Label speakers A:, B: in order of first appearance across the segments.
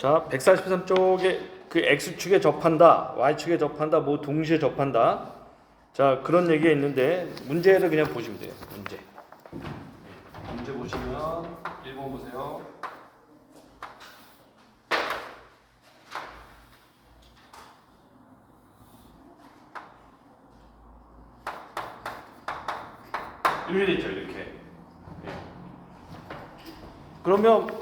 A: 자, 143쪽에 그 X축에 접한다, Y축에 접한다, 뭐 동시에 접한다. 자, 그런 얘기가 있는데 문제를 그냥 보시면 돼요. 문제 보시면 1번 보세요. 이렇게 되죠, 이렇게. 예. 그러면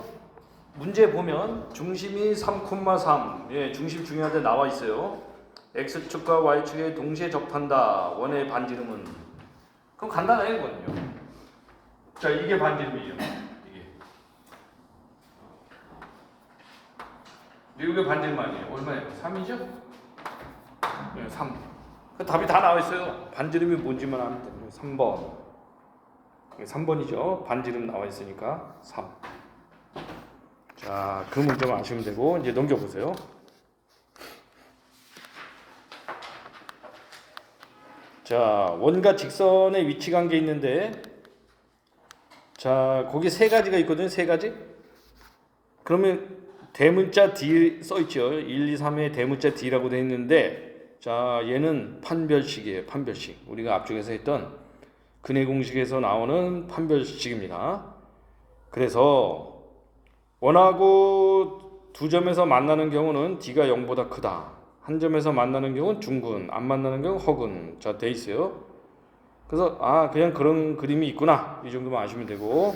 A: 문제 보면 중심이 3,3, 예, 중심 중요한데 나와 있어요. X축과 Y축에 동시에 접한다. 원의 반지름은. 그럼 간단해요, 이거는요. 자, 이게 반지름이죠. 이게 반지름 아니에요. 얼마예요? 3이죠? 네, 3. 그 답이 다 나와 있어요. 반지름이 뭔지만 알면 됩니다. 3번. 3번이죠. 반지름 나와 있으니까 3. 자, 그 문제만 아시면 되고 이제 넘겨보세요. 자, 원과 직선의 위치 관계 있는데, 자, 거기 세 가지가 있거든요. 세 가지. 그러면 대문자 D 써 있죠. 1, 2, 3에 대문자 D라고 되어 있는데, 자, 얘는 판별식이에요. 판별식. 우리가 앞쪽에서 했던 근해 공식에서 나오는 판별식입니다. 그래서 원하고 두 점에서 만나는 경우는 D가 0보다 크다. 한 점에서 만나는 경우는 중근, 안 만나는 경우는 허근. 자, 돼 있어요. 그래서 그냥 그런 그림이 있구나. 이 정도만 아시면 되고,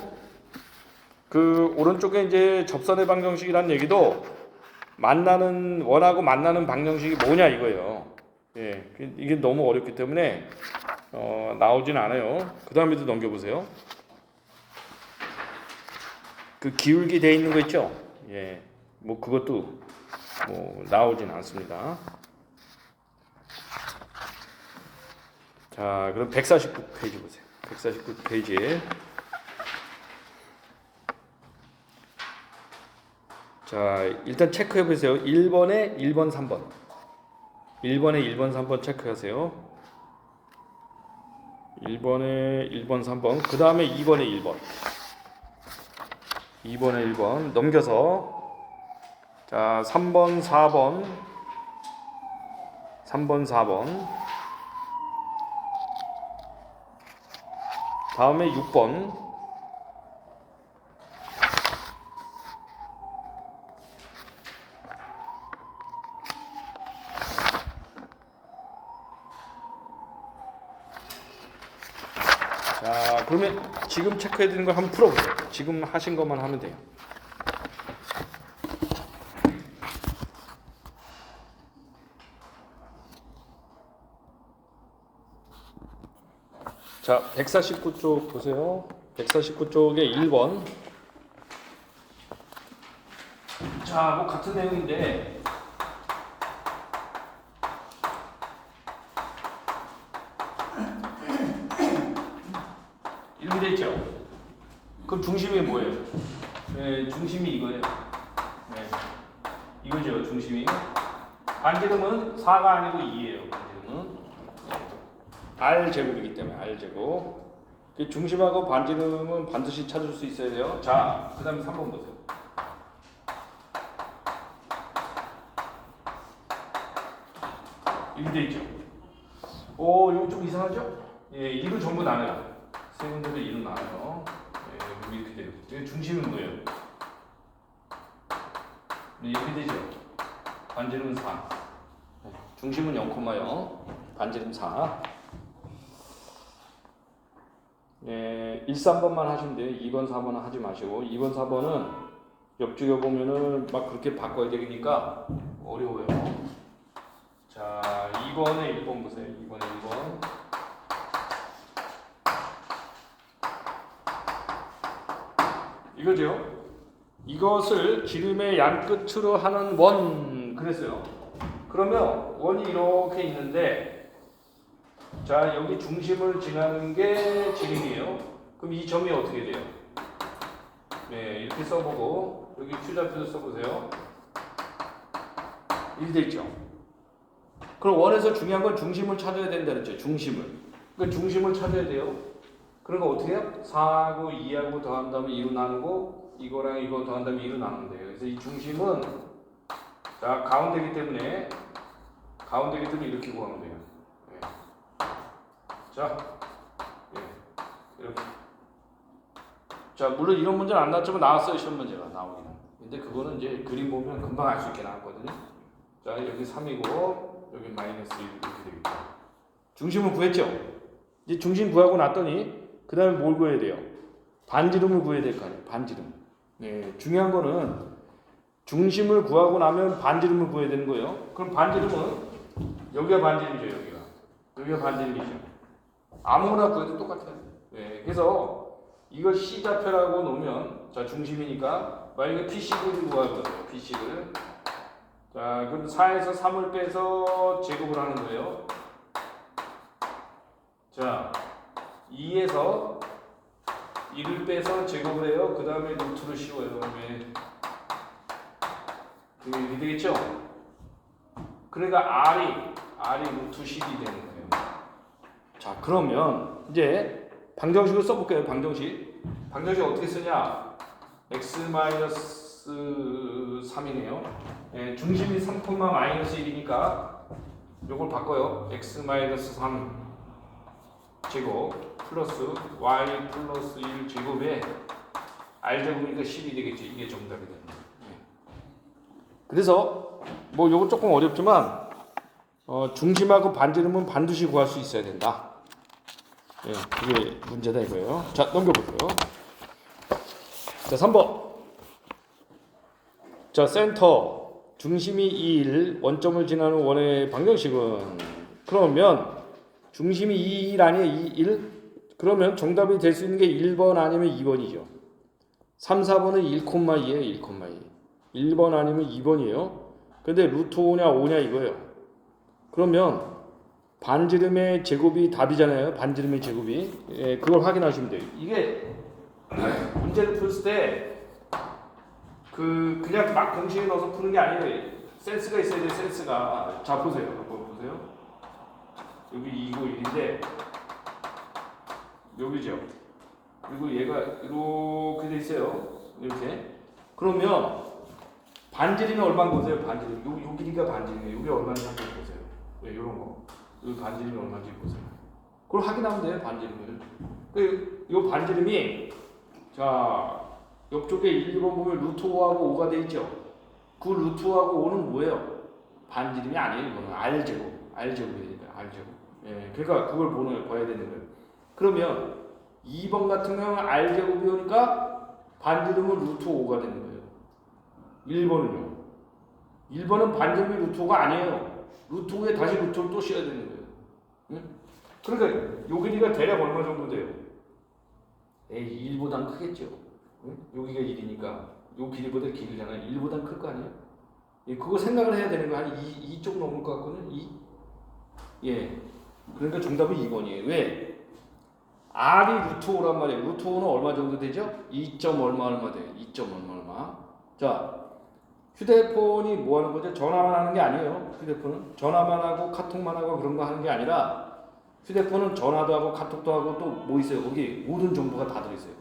A: 그 오른쪽에 이제 접선의 방정식이라는 얘기도 원하고 만나는 방정식이 뭐냐 이거예요. 예, 이게 너무 어렵기 때문에 나오진 않아요. 그 다음에도 넘겨보세요. 그 기울기 돼 있는 거 있죠? 예, 뭐 그것도 뭐 나오진 않습니다. 자, 그럼 149페이지 보세요. 149페이지에 자, 일단 체크해 보세요. 1번에 1번, 3번. 1번에 1번, 3번 체크하세요. 1번에 1번, 3번. 그 다음에 2번에 1번. 2번에 1번. 넘겨서 자, 3번, 4번. 3번, 4번. 다음에 6번. 자, 그러면 지금 체크해 드리는 걸 한번 풀어보세요. 지금 하신 것만 하면 돼요. 자, 149쪽 보세요. 149쪽에 1번. 자, 뭐 같은 내용인데 이렇게 돼 있죠. 그럼 중심이 뭐예요? 네, 중심이 이거예요. 네, 이거죠, 중심이. 반지름은 4가 아니고 2예요. 반지름은 R 제곱이기 때문에 R 제곱. 중심하고 반지름은 반드시 찾을 수 있어야 돼요. 자, 그 다음에 3번 보세요. 이렇게 돼 있죠. 이거 좀 이상하죠? 예, 2로 전부 나눠요. 세 문제도 2로 나눠요. 예, 이렇게 돼요. 여기 중심은 뭐예요? 네, 이렇게 되죠. 반지름은 4. 중심은 0,0, 반지름 4. 네, 1, 3번만 하시면 돼요. 2번, 4번은 하지 마시고 2번, 4번은 옆쪽에 보면은 막 그렇게 바꿔야 되니까 어려워요. 자, 2번에 1번 보세요. 2번에 1번. 이거죠. 이것을 기름의 양끝으로 하는 원 그랬어요. 그러면 원이 이렇게 있는데, 자, 여기 중심을 지나는 게 지름이에요. 그럼 이 점이 어떻게 돼요? 네, 이렇게 써보고 여기 Q좌표도 써보세요. 이렇게 돼 있죠. 그럼 원에서 중요한 건 중심을 찾아야 된다 그랬죠. 중심을. 그러니까 중심을 찾아야 돼요. 그러니까 어떻게 해요? 4하고 2하고 더한 다음에 2로 나누고 이거랑 이거 더한 다음에 2로 나누면 돼요. 그래서 이 중심은 자, 가운데이기 때문에 이렇게 구하면 돼요. 예. 자, 예. 이렇게. 자, 물론 이런 문제는 안 나왔지만 나왔어요. 시험 문제가 나오기는. 근데 그거는 이제 그림 보면 금방 알 수 있게 나왔거든요. 자, 여기 3이고 여기 마이너스 1 이렇게 되겠죠. 중심을 구했죠. 이제 중심 구하고 났더니 그 다음에 뭘 구해야 돼요? 반지름을 구해야 될 거 아니에요. 반지름. 네, 중요한 거는 중심을 구하고 나면 반지름을 구해야 되는 거예요. 그럼 반지름은 여기가 반지름이죠. 여기가 반지름이죠. 아무거나 구해도 똑같아요. 네, 그래서 이걸 C좌표라고 놓으면 자 중심이니까 만약에 PC를 구하거든요. PC를 자 그럼 4에서 3을 빼서 제곱을 하는 거예요. 자 2에서 1을 빼서 제곱을 해요. 그 다음에 루트를 씌워요. 이렇게 되겠죠? 그러니까 R이 루트 10이 되는 거예요. 자 그러면 이제 방정식을 써볼게요. 방정식 어떻게 쓰냐? x-3이네요. 예, 중심이 3,-1이니까 요걸 바꿔요. x-3 제곱 플러스 y 플러스 1 제곱에 r 제곱이니까 10이 되겠죠. 이게 정답이 되는 거예요. 그래서 뭐 요거 조금 어렵지만 중심하고 반지름은 반드시 구할 수 있어야 된다. 예, 그게 문제다 이거예요. 자, 넘겨볼게요. 자, 3번. 자, 센터. 중심이 2, 1, 원점을 지나는 원의 방정식은 그러면 중심이 2, 1 아니에요? 2, 1? 그러면 정답이 될 수 있는 게 1번 아니면 2번이죠. 3, 4번은 1,2예요. 1,2. 1번 아니면 2번이에요. 근데 루트 5냐 5냐 이거예요. 그러면 반지름의 제곱이 답이잖아요. 반지름의 제곱이. 예, 그걸 확인하시면 돼요. 이게 문제를 풀 때 그냥 막 공식에 넣어서 푸는 게 아니에요. 센스가 있어야 돼요. 센스가. 자 보세요. 한번 보세요. 여기 2고 1인데 여기죠. 그리고 얘가 이렇게 돼 있어요. 이렇게. 그러면 반지름이 얼마인 거세요? 반지름. 요 길이가 반지름이에요. 여기 얼마인지 한번 보세요. 네, 이런 거. 이 반지름이 얼마인지 보세요. 그걸 확인하면 돼요. 반지름을. 이 반지름이 자 옆쪽에 1, 2번 보면 루트 5하고 5가 돼 있죠. 그 루트 5하고 5는 뭐예요? 반지름이 아니에요. 이거는 R제곱이니까 R제곱. 예, 그러니까 그걸 봐야 되는 거예요. 그러면 2번 같은 경우는 R제곱이 오니까 반지름은 루트 5가 되는 거예요. 1번은요. 1번은 반지름이 루트 5가 아니에요. 루트 5에 다시 루트를 또 씌워야 되는 거예요. 응? 그러니까 요 길이가 대략 얼마 정도 돼요? 에이 1보단 크겠죠. 응? 여기가 1이니까 요 길이보다 길잖아요. 1보단 클 거 아니에요? 예, 그거 생각을 해야 되는 거 한 2쪽 넘을 것 같거든요. 2. 예. 그러니까 정답은 2번이에요. 왜? R이 루트 5란 말이에요. 루트 5는 얼마 정도 되죠? 2점 얼마 돼요. 2점 얼마. 자, 휴대폰이 뭐 하는 거죠? 전화만 하는 게 아니에요. 휴대폰은 전화만 하고 카톡만 하고 그런 거 하는 게 아니라 휴대폰은 전화도 하고 카톡도 하고 또 뭐 있어요? 거기 모든 정보가 다 들어있어요.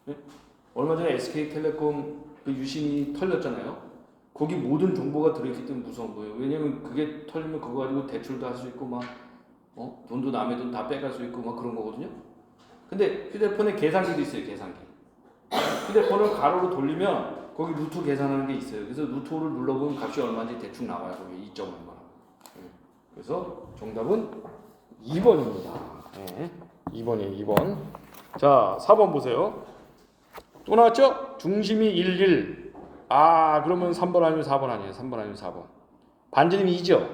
A: 네? 얼마 전에 SK텔레콤 그 유심이 털렸잖아요. 거기 모든 정보가 들어있기 때문에 무서운 거예요. 왜냐면 그게 털리면 그거 가지고 대출도 할 수 있고 막 돈도 남의 돈 다 빼갈 수 있고 막 그런 거거든요. 근데 휴대폰에 계산기도 있어요. 계산기. 휴대폰을 가로로 돌리면 거기 루트 계산하는 게 있어요. 그래서 루트 5를 눌러보면 값이 얼마인지 대충 나와요. 거기 2점 얼마. 그래서 정답은 2번입니다. 네. 2번이에요. 2번. 자, 4번 보세요. 또 나왔죠? 중심이 1, 1. 아, 그러면 3번 아니면 4번 아니에요. 3번 아니면 4번. 반지름이 2죠?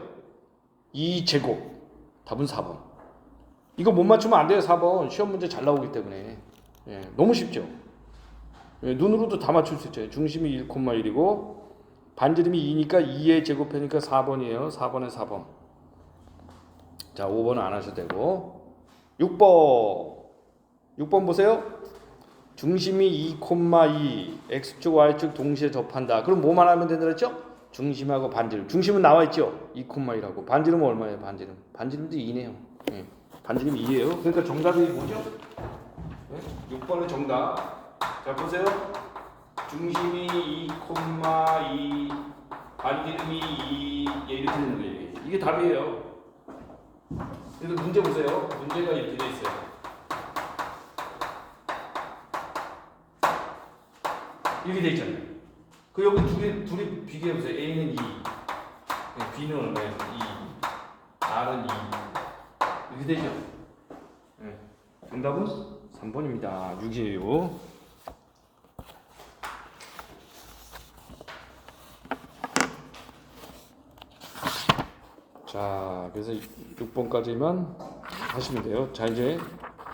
A: 2제곱. 답은 4번. 이거 못 맞추면 안 돼요. 4번. 시험 문제 잘 나오기 때문에. 예, 너무 쉽죠? 예, 눈으로도 다 맞출 수 있죠. 중심이 1,1이고 반지름이 2니까 2의 제곱하니까 4번이에요. 4번에 4번. 자, 5번은 안 하셔도 되고 6번 보세요. 중심이 2,2 X축 Y축 동시에 접한다. 그럼 뭐만 하면 된다 그랬죠? 중심하고 반지름. 중심은 나와 있죠? 2,2라고. 반지름은 얼마예요? 반지름도 2네요. 예. 반지름이 2예요. 그러니까 정답이 뭐죠? 예? 6번의 정답. 자, 보세요. 중심이 2,2 반기둥이 이렇게 되는 거예요. 이게 답이에요. 그래서 문제 보세요. 문제가 이렇게 돼 있어요. 이렇게 돼 있잖아요. 그 여기 둘이 비교해 보세요. A는 2, B는 얼마예요? 2, R은 2. 이렇게 되죠. 네. 정답은 3번입니다. 6이에요. 자, 그래서 6번까지만 하시면 돼요. 자, 이제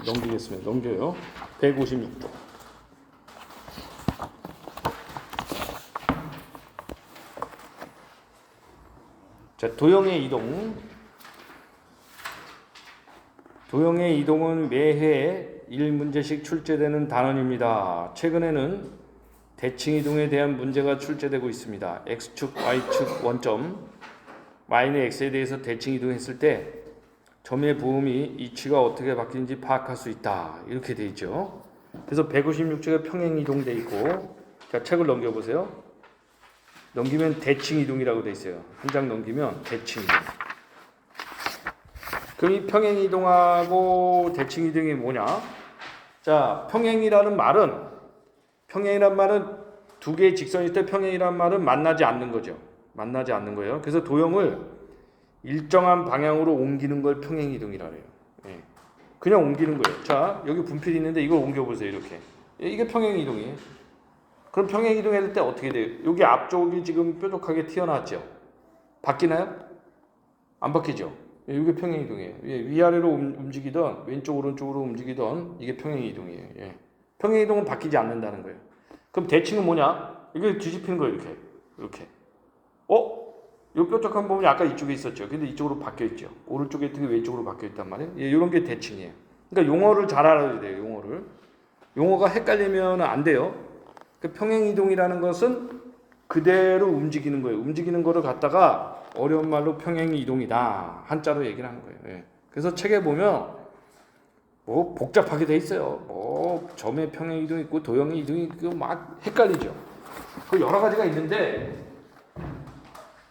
A: 넘기겠습니다. 넘겨요. 156쪽. 자, 도형의 이동. 도형의 이동은 매해 1문제씩 출제되는 단원입니다. 최근에는 대칭 이동에 대한 문제가 출제되고 있습니다. X축, Y축 원점, Y는 X에 대해서 대칭 이동했을 때 점의 부음이 이치가 어떻게 바뀌는지 파악할 수 있다. 이렇게 돼 있죠. 그래서 156쪽에 평행 이동돼 있고, 자, 책을 넘겨보세요. 넘기면 대칭 이동이라고 돼 있어요. 한 장 넘기면 대칭 이동. 그럼 이 평행 이동하고 대칭 이동이 뭐냐? 자, 평행이라는 말은 두 개의 직선일 때 평행이라는 말은 만나지 않는 거죠. 만나지 않는 거예요. 그래서 도형을 일정한 방향으로 옮기는 걸 평행 이동이라 해요. 예. 그냥 옮기는 거예요. 자, 여기 분필이 있는데 이걸 옮겨보세요. 이렇게. 이게 평행 이동이에요. 그럼 평행 이동할 때 어떻게 돼요? 여기 앞쪽이 지금 뾰족하게 튀어나왔죠. 바뀌나요? 안 바뀌죠. 이게 평행 이동이에요. 위아래로 움직이던 왼쪽 오른쪽으로 움직이던 이게 평행 이동이에요. 예. 평행 이동은 바뀌지 않는다는 거예요. 그럼 대칭은 뭐냐? 이게 뒤집히는 거예요. 이렇게. 이 뾰족한 부분이 아까 이쪽에 있었죠. 근데 이쪽으로 바뀌어 있죠. 오른쪽에 있던 게 왼쪽으로 바뀌어 있단 말이에요. 이런 게 대칭이에요. 그러니까 용어를 잘 알아야 돼요. 용어가 헷갈리면 안 돼요. 그 평행 이동이라는 것은 그대로 움직이는 거예요. 움직이는 거를 갖다가 어려운 말로 평행 이동이다. 한자로 얘기를 하는 거예요. 예. 그래서 책에 보면 뭐 복잡하게 돼 있어요. 뭐 점의 평행 이동이 있고 도형의 이동이 있고 막 헷갈리죠. 그 여러 가지가 있는데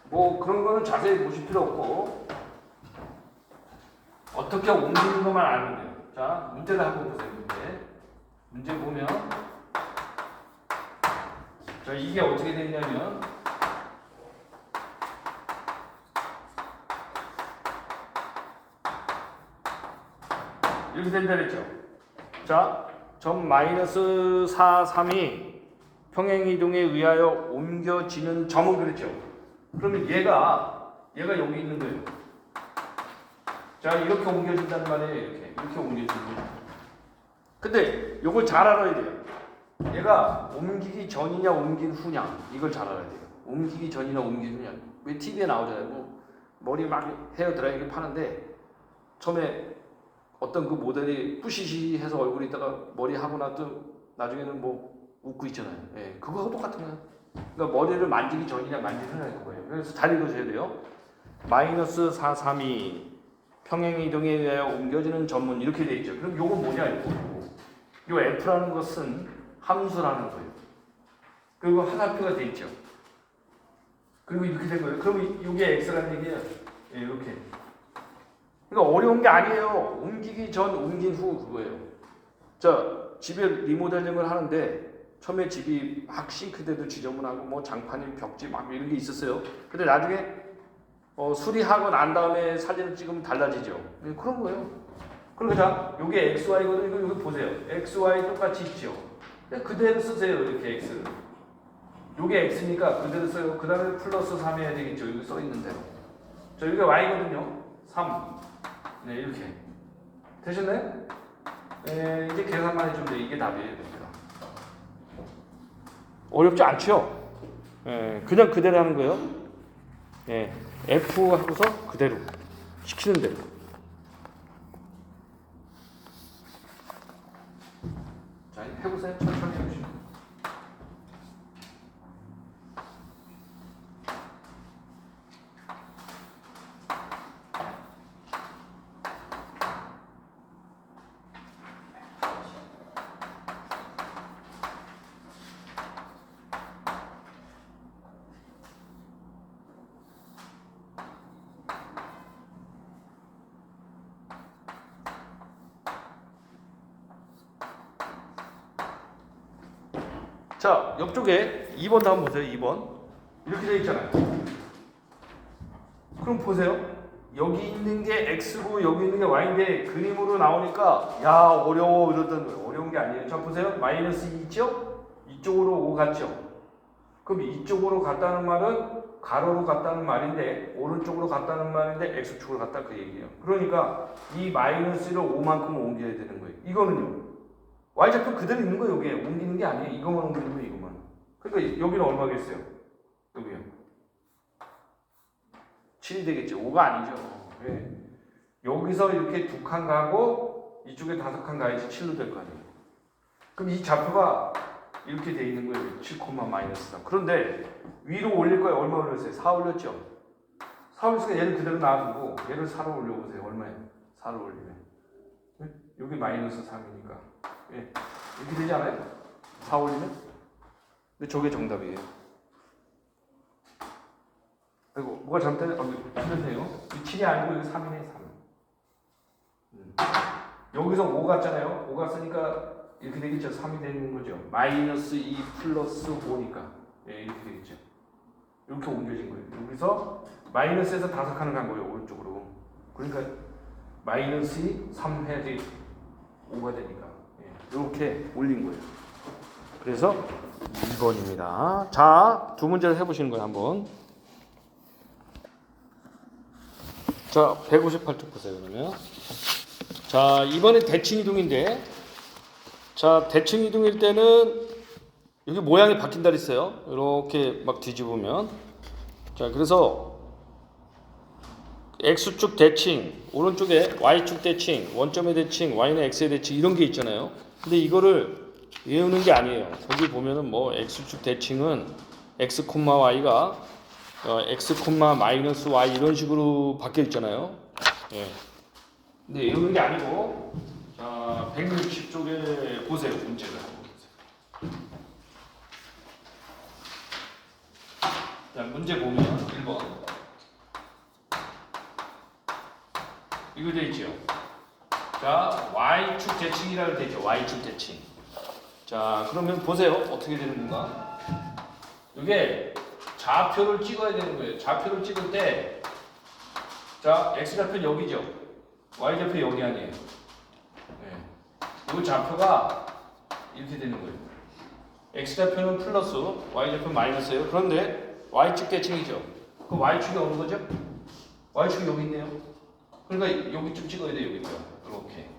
A: 뭐 그런 거는 자세히 보실 필요 없고 어떻게 옮기는 것만 알면 돼요. 자, 문제를 한번 보세요. 문제 보면 자, 이게 어떻게 되냐면 이렇게 된다 그랬죠. 자, 점 마이너스 4, 3이 평행 이동에 의하여 옮겨지는 점은 그랬죠. 그러면 얘가 여기 있는 거예요. 자, 이렇게 옮겨진다는 말이에요. 이렇게 옮겨지는 거예요. 근데 이걸 잘 알아야 돼요. 얘가 옮기기 전이냐 옮긴 후냐 이걸 잘 알아야 돼요. 옮기기 전이냐 옮긴 후냐. 왜 TV에 나오잖아요. 뭐 머리 막 헤어 드라이기 파는데 처음에 어떤 그 모델이 뿌시시 해서 얼굴에 있다가 머리 하고 나중에는 뭐 웃고 있잖아요. 예, 그거하고 똑같은 거예요. 그러니까 머리를 만지기 전이냐 만지기 후냐 그거예요. 그래서 잘 읽으셔야 돼요. 마이너스 4, 3이 평행 이동에 의하여 옮겨지는 점은 이렇게 돼 있죠. 그럼 요건 뭐냐 이거. 요 F라는 것은 함수라는 거예요. 그리고 하나표가 돼 있죠. 그리고 이렇게 된 거예요. 그러면 이게 X라는 얘기예요. 예, 이렇게. 그러니까 어려운 게 아니에요. 옮기기 전, 옮긴 후 그거예요. 자, 집에 리모델링을 하는데 처음에 집이 막 싱크대도 지저분하고 뭐 장판이 벽지 막 이런 게 있었어요. 근데 나중에 수리하고 난 다음에 사진을 찍으면 달라지죠. 네, 그런 거예요. 그러니까 자, 요게 XY거든요. 이거 보세요. XY 똑같이 있죠. 그대로 쓰세요. 이렇게 X를. 요게 X니까 그대로 써요. 그 다음에 플러스 3 해야 되겠죠. 여기 써 있는 대로. 자, 여기가 Y거든요. 3. 네, 이렇게. 되셨나요? 네, 이제 계산만 해주면 돼. 이게 답이에요. 그러니까. 어렵지 않죠? 네, 그냥 그대로 하는 거예요. 네, F 하고서 그대로. 시키는 대로. 자, 해보세요. 천천히 해보시고. 자, 옆쪽에 2번도 한번 보세요. 2번. 이렇게 되어 있잖아요. 그럼 보세요. 여기 있는 게 x고 여기 있는 게 y인데 그림으로 나오니까 야 어려워 이러던 거예요. 어려운 게 아니에요. 자 보세요. 마이너스 2 있죠? 이쪽으로 5 갔죠? 그럼 이쪽으로 갔다는 말은 가로로 갔다는 말인데 오른쪽으로 갔다는 말인데 x축으로 갔다 그 얘기예요. 그러니까 이 마이너스를 5만큼 옮겨야 되는 거예요. 이거는요. y좌표 그대로 있는 거예요. 여기에 옮기는 게 아니에요. 이것만 옮기는 거예요. 이것만. 그러니까 여기는 얼마겠어요? 여기요. 7이 되겠죠. 5가 아니죠. 왜? 여기서 이렇게 2칸 가고 이쪽에 5칸 가야지 7로 될 거 아니에요. 그럼 이 좌표가 이렇게 돼 있는 거예요. 7, 마이너스 3. 그런데 위로 올릴 거예요. 얼마 올렸어요? 4 올렸죠. 4 올렸으니까 얘를 그대로 놔두고 얘를 4로 올려보세요. 얼마예요? 4로 올리면. 네? 여기 마이너스 3이니까. 예. 이렇게 되지 않아요? 4 올리면? 근데 저게 정답이에요. 아이고, 뭐가 잘못되네? 틀렸네요. 7이 아니고 여기 3이네, 3. 여기서 5 갔잖아요. 5 갔으니까 이렇게 되겠죠. 3이 되는 거죠. 마이너스 2 플러스 5니까. 예, 이렇게 되겠죠. 이렇게 옮겨진 거예요. 여기서 마이너스에서 5칸을 간 거예요. 오른쪽으로. 그러니까 마이너스 2, 3 해야지 5가 되니까. 예, 이렇게 올린 거예요. 그래서 2번입니다. 자, 두 문제를 해보시는 거예요. 한번. 자, 158쪽 보세요. 그러면. 자, 이번엔 대칭 이동인데, 자, 대칭 이동일 때는 여기 모양이 바뀐다 그랬어요. 이렇게 막 뒤집으면. 자, 그래서 x축 대칭, 오른쪽에 y축 대칭, 원점의 대칭, y는 x의 대칭 이런 게 있잖아요. 근데 이거를 외우는 게 아니에요. 거기 보면은 뭐 x축 대칭은 x, y가 x, 마이너스 y 이런 식으로 바뀌어 있잖아요. 예. 근데 외우는 게 아니고, 자, 160쪽에 보세요. 문제를 한번 보세요. 자, 문제 보면 1번. 이거 돼 있죠. 자, y축 대칭이라고 돼 있죠. y축 대칭. 자, 그러면 보세요. 어떻게 되는 건가? 이게 좌표를 찍어야 되는 거예요. 좌표를 찍을 때, 자, x좌표 여기죠. y좌표 여기 아니에요. 네. 이 좌표가 이렇게 되는 거예요. x좌표는 플러스, y좌표 마이너스예요. 그런데 y축 대칭이죠. 그럼 y축이 어느 거죠? y축이 여기 있네요. 그러니까 여기쯤 찍어야 돼요. 여기죠. 이렇게.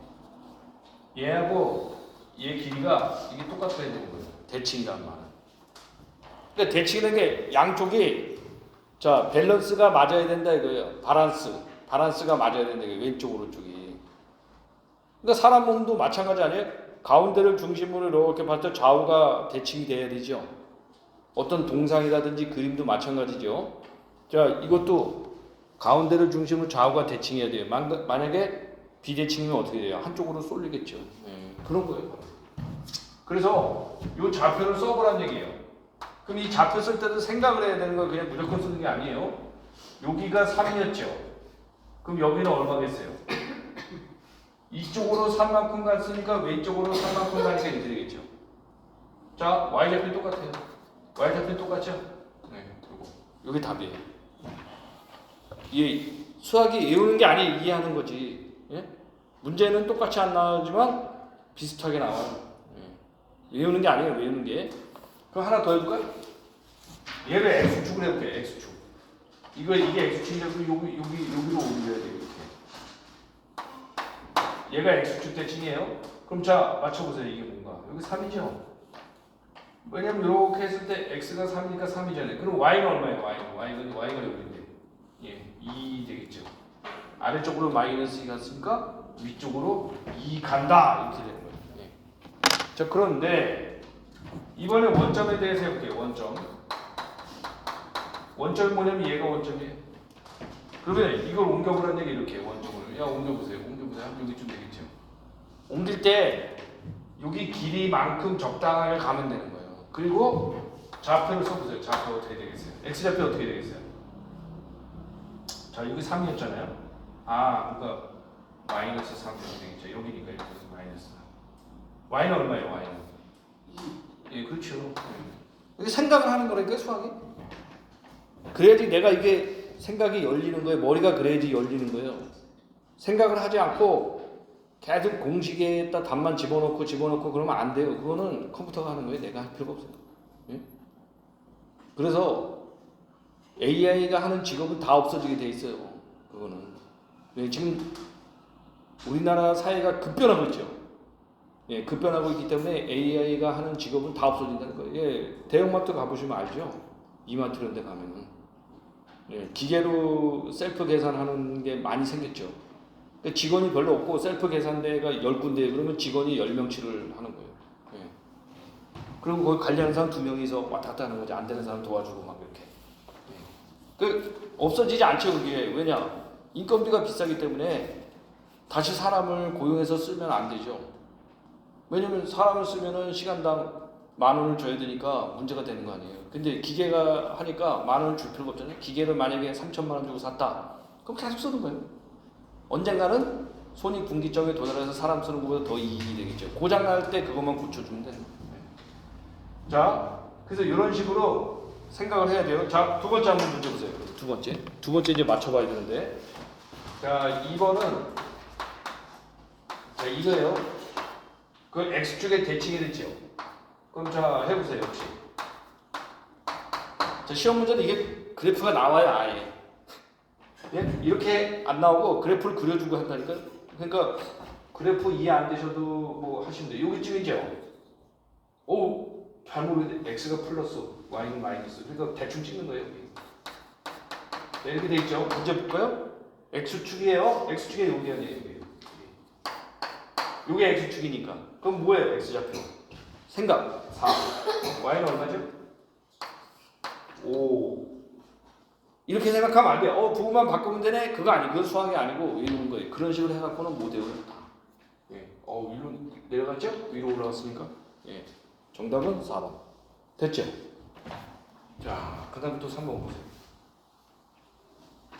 A: 얘하고 얘 길이가 이게 똑같아야 되는 거예요. 대칭이란 말은. 그러니까 대칭이라는 게 양쪽이 자 밸런스가 맞아야 된다 이거예요. 바란스가 맞아야 된다 이거예요. 왼쪽 오른쪽이. 그러니까 사람 몸도 마찬가지 아니에요? 가운데를 중심으로 이렇게 봤을 때 좌우가 대칭이 돼야 되죠. 어떤 동상이라든지 그림도 마찬가지죠. 자 이것도 가운데를 중심으로 좌우가 대칭해야 돼요. 만약에 비대칭이면 어떻게 돼요? 한쪽으로 쏠리겠죠. 그런 거예요. 그래서 이 좌표를 써보란 얘기예요. 그럼 이 좌표 쓸 때도 생각을 해야 되는 거 그냥 무조건 쓰는 게 아니에요. 여기가 3이었죠. 그럼 여기는 얼마겠어요? 이쪽으로 3만큼 갔으니까 왼쪽으로 3만큼 가니까 이렇게 되겠죠. 자, y좌표 똑같아요. y좌표 똑같죠? 네, 요거. 여기 답이에요. 이 수학이 외우는 게 아니에요. 이해하는 거지. 예? 문제는 똑같이 안 나오지만 비슷하게 나와요. 예. 외우는 게 아니에요. 외우는 게. 그럼 하나 더 해볼까요? 얘를 x축을 해볼게요. x축. 이게 x축이라서 여기로 옮겨야 돼요. 이렇게. 얘가 x축 대칭이에요. 그럼 자 맞춰보세요. 이게 뭔가. 여기 3이죠. 왜냐면 이렇게 했을 때 x가 3이니까 3이잖아요. 그럼 y는 얼마예요? y가 여기인데. 예, 2 되겠죠. 아래쪽으로 마이너스 2 갔으니까 위쪽으로 2 간다. 이렇게 되는 거예요. 예. 자 그런데 이번에 원점에 대해서 해볼게요. 원점이 뭐냐면 얘가 원점이에요. 그러면 이걸 옮겨보라는 얘기 이렇게 원점을. 야 옮겨보세요. 여기쯤 되겠죠. 옮길 때 여기 길이만큼 적당하게 가면 되는 거예요. 그리고 좌표를 써보세요. 좌표 어떻게 되겠어요? x좌표 어떻게 되겠어요? 자 여기 3이었잖아요. 아 그러니까 마이너스 3 되겠죠. 여기니까 이렇게 마이너스 3. y는 얼마예요? y는? 예, 그렇죠. 이게 생각을 하는 거라니까 수학이. 그래야지 내가 이게 생각이 열리는 거예요. 머리가 그래야지 열리는 거예요. 생각을 하지 않고 계속 공식에다 답만 집어넣고 그러면 안 돼요. 그거는 컴퓨터가 하는 거예요. 내가 할 필요가 없어요. 예? 그래서 AI가 하는 직업은 다 없어지게 돼 있어요. 그거는. 예, 지금 우리나라 사회가 급변하고 있죠. 예, 급변하고 있기 때문에 AI가 하는 직업은 다 없어진다는 거예요. 예, 대형마트 가보시면 알죠. 이마트 이런 데 가면은. 예, 기계로 셀프 계산하는 게 많이 생겼죠. 직원이 별로 없고 셀프 계산대가 10군데 그러면 직원이 10명치를 하는 거예요. 예. 그리고 거기 관리하는 사람 2명이서 왔다 갔다 하는 거지. 안 되는 사람 도와주고 막 이렇게. 예. 없어지지 않죠, 그게. 왜냐? 인건비가 비싸기 때문에 다시 사람을 고용해서 쓰면 안 되죠. 왜냐면 사람을 쓰면은 시간당 10,000원을 줘야 되니까 문제가 되는 거 아니에요. 근데 기계가 하니까 10,000원을 줄 필요가 없잖아요. 기계를 만약에 3,000만 원 주고 샀다. 그럼 계속 쓰는 거예요. 언젠가는 손익분기점에 도달해서 사람 쓰는 것보다 더 이익이 되겠죠. 고장 날 때 그것만 고쳐주면 돼요. 자, 그래서 이런 식으로 생각을 해야 돼요. 자, 두 번째 한번 문제 보세요. 두 번째 이제 맞춰봐야 되는데. 자, 2번은 자, 이거예요. 그 x축의 대칭이 됐죠. 그럼 자, 해보세요. 혹시. 자, 시험 문제는 이게 그래프가 나와요, 아예. 예? 이렇게 안 나오고 그래프를 그려주고 한다니까. 그러니까 그래프 이해 안 되셔도 뭐 하시면 돼요. 여기쯤이죠. 오, 잘 모르겠는데 x가 플러스 y는 마이너스. 그러니까 대충 찍는 거예요. 여기. 네, 이렇게 돼 있죠. 문제 볼까요? x축이에요. x축이 여기 아니에요. 여기. 요게 x축이니까. 그럼 뭐예요? x좌표. 생각. 4. y는 얼마죠? 5. 이렇게 생각하면 안 돼요. 부호만 바꾸면 되네? 그거 아니고, 그건 수학이 아니고, 이러는 거예요. 그런 식으로 해갖고는 못 외워요, 다. 예. 위로 내려갔죠? 위로 올라갔으니까. 예. 정답은 4번. 됐죠? 자, 그 다음에 또 3번 보세요.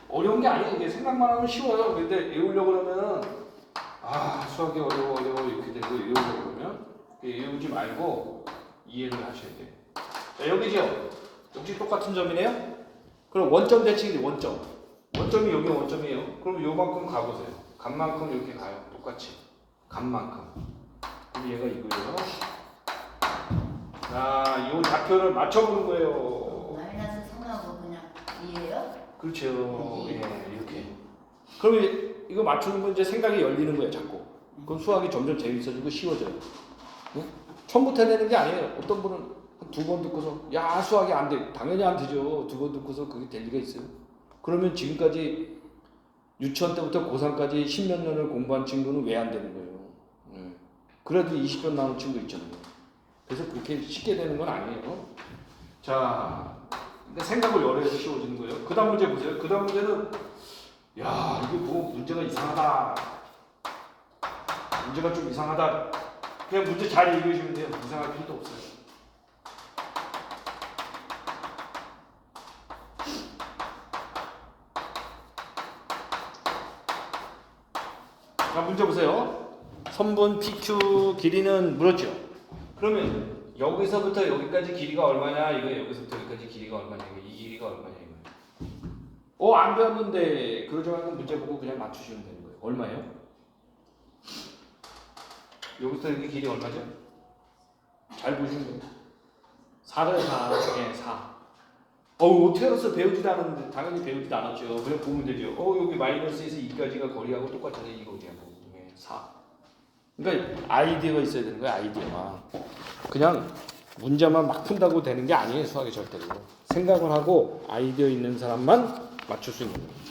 A: 어려운 게 아니에요. 이게 생각만 하면 쉬워요. 근데 외우려고 그러면은, 수학이 어려워, 이렇게 되고, 외우려고 그러면, 외우지 말고, 이해를 하셔야 돼요. 자, 여기죠? 역시 똑같은 점이네요? 그럼 원점 대칭이 원점. 원점이 여기 원점이에요. 그럼 요만큼 가보세요. 값만큼 이렇게 가요. 똑같이. 값만큼. 그럼 얘가 이거예요. 자, 요 좌표를 맞춰보는 거예요.
B: 마이너스 3하고 그냥 2예요?
A: 그렇죠. 예, 이렇게. 그럼 이거 맞추는 건 이제 생각이 열리는 거예요, 자꾸. 그럼 수학이 점점 재밌어지고 쉬워져요. 네? 처음부터 해내는 게 아니에요. 어떤 분은 두 번 듣고서 야 수학이 안 돼. 당연히 안 되죠. 두 번 듣고서 그게 될 리가 있어요. 그러면 지금까지 유치원 때부터 고3까지 10몇 년을 공부한 친구는 왜 안 되는 거예요? 그래도 20년 나온 친구 있잖아요. 그래서 그렇게 쉽게 되는 건 아니에요. 자, 생각을 열어서 쉬워지는 거예요. 그 다음 문제 보세요. 그 다음 문제는 야 이게 뭐 문제가 이상하다. 문제가 좀 이상하다. 그냥 문제 잘 읽으시면 돼요. 이상할 필요도 없어요. 자, 문제 보세요. 선분 PQ 길이는 물었죠. 그러면 여기서부터 여기까지 길이가 얼마냐? 이거 여기서부터 여기까지 길이가 얼마냐? 이거 이 길이가 얼마냐? 이거. 안 배웠는데 그러지 말고 문제 보고 그냥 맞추시면 되는 거예요. 얼마예요? 여기부터 여기 길이 얼마죠? 잘 보시면 돼요. 4를 4. 네, 4. 어떻게 알았어? 배우지도 않았는데 당연히 배우지도 않았죠. 그냥 보면 되죠. 여기 마이너스에서 2까지가 거리하고 똑같잖아요. 이거 그냥 보면 4. 그러니까 아이디어가 있어야 되는 거야. 아이디어가. 그냥 문제만 막 푼다고 되는 게 아니에요. 수학이 절대로. 생각을 하고 아이디어 있는 사람만 맞출 수 있는 거예요.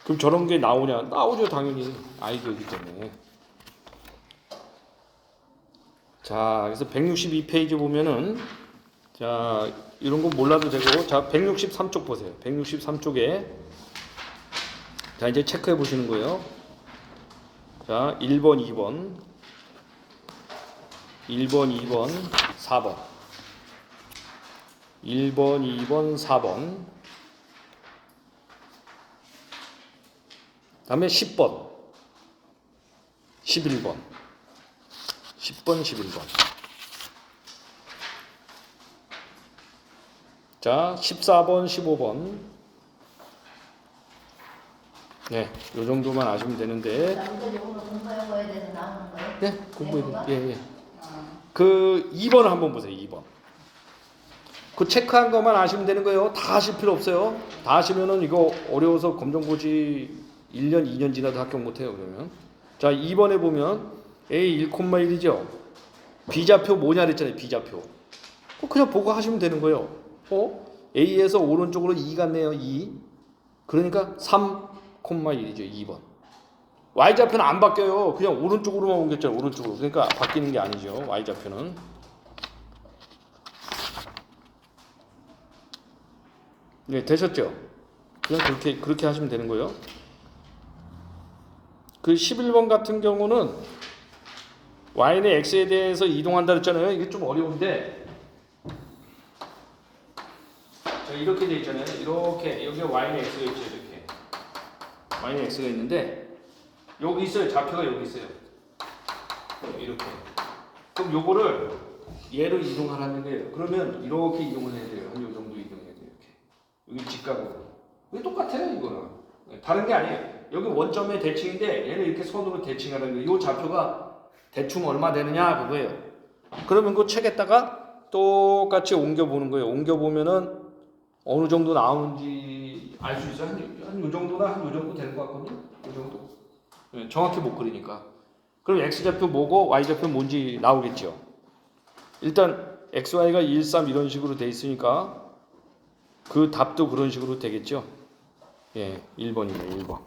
A: 그럼 저런 게 나오냐? 나오죠. 당연히. 아이디어이기 때문에. 자, 그래서 162페이지 보면은 자, 이런 거 몰라도 되고, 자, 163쪽 보세요. 163쪽에. 자, 이제 체크해 보시는 거예요. 자, 1번, 2번. 1번, 2번, 4번. 1번, 2번, 4번. 다음에 10번. 11번. 10번, 11번. 자, 14번, 15번. 네, 요 정도만 아시면 되는데.
B: 남들 요거를 공부하고 해야 돼서 나오는 거예요?
A: 네, 공부해.
B: 내고가?
A: 예, 예.
B: 어.
A: 그 2번을 한번 보세요. 2번. 그 체크한 것만 아시면 되는 거예요. 다 하실 필요 없어요. 다 하시면은 이거 어려워서 검정고시 1년, 2년 지나도 합격 못 해요, 그러면. 자, 2번에 보면 A 1,1이죠. B좌표 뭐냐 그랬잖아요. B좌표. 그냥 보고 하시면 되는 거예요. A에서 오른쪽으로 2 갔네요. 2. 그러니까 3,1이죠. 2번. Y좌표는 안 바뀌어요. 그냥 오른쪽으로만 옮겼잖아요. 오른쪽으로. 그러니까 바뀌는 게 아니죠. Y좌표는. 네, 되셨죠? 그냥 그렇게 하시면 되는 거예요. 그 11번 같은 경우는 y는 x에 대해서 이동한다 그랬잖아요. 이게 좀 어려운데, 자, 이렇게 돼 있잖아요. 이렇게 여기 y는 x가 있죠. 이렇게 y는 x가 있는데 여기 있어요. 좌표가 여기 있어요. 이렇게. 그럼 요거를 얘로 이동하라는 거예요. 그러면 이렇게 이동을 해야 돼요. 한 요 정도 이동해야 돼요. 이렇게. 여기 직각으로. 이게 똑같아요. 이거는. 다른 게 아니에요. 여기 원점의 대칭인데 얘는 이렇게 선으로 대칭하는 거예요. 이 좌표가 대충 얼마 되느냐 그거예요. 그러면 그 책에다가 똑같이 옮겨보는 거예요. 옮겨보면은 어느 정도 나오는지 알 수 있어요. 한 요 정도나 한 요 정도 되는 것 같거든요. 요 정도. 네, 정확히 못 그리니까. 그럼 x좌표 뭐고 y좌표 뭔지 나오겠죠. 일단 xy가 1, 3 이런 식으로 돼 있으니까 그 답도 그런 식으로 되겠죠. 예, 1번이네요. 1번.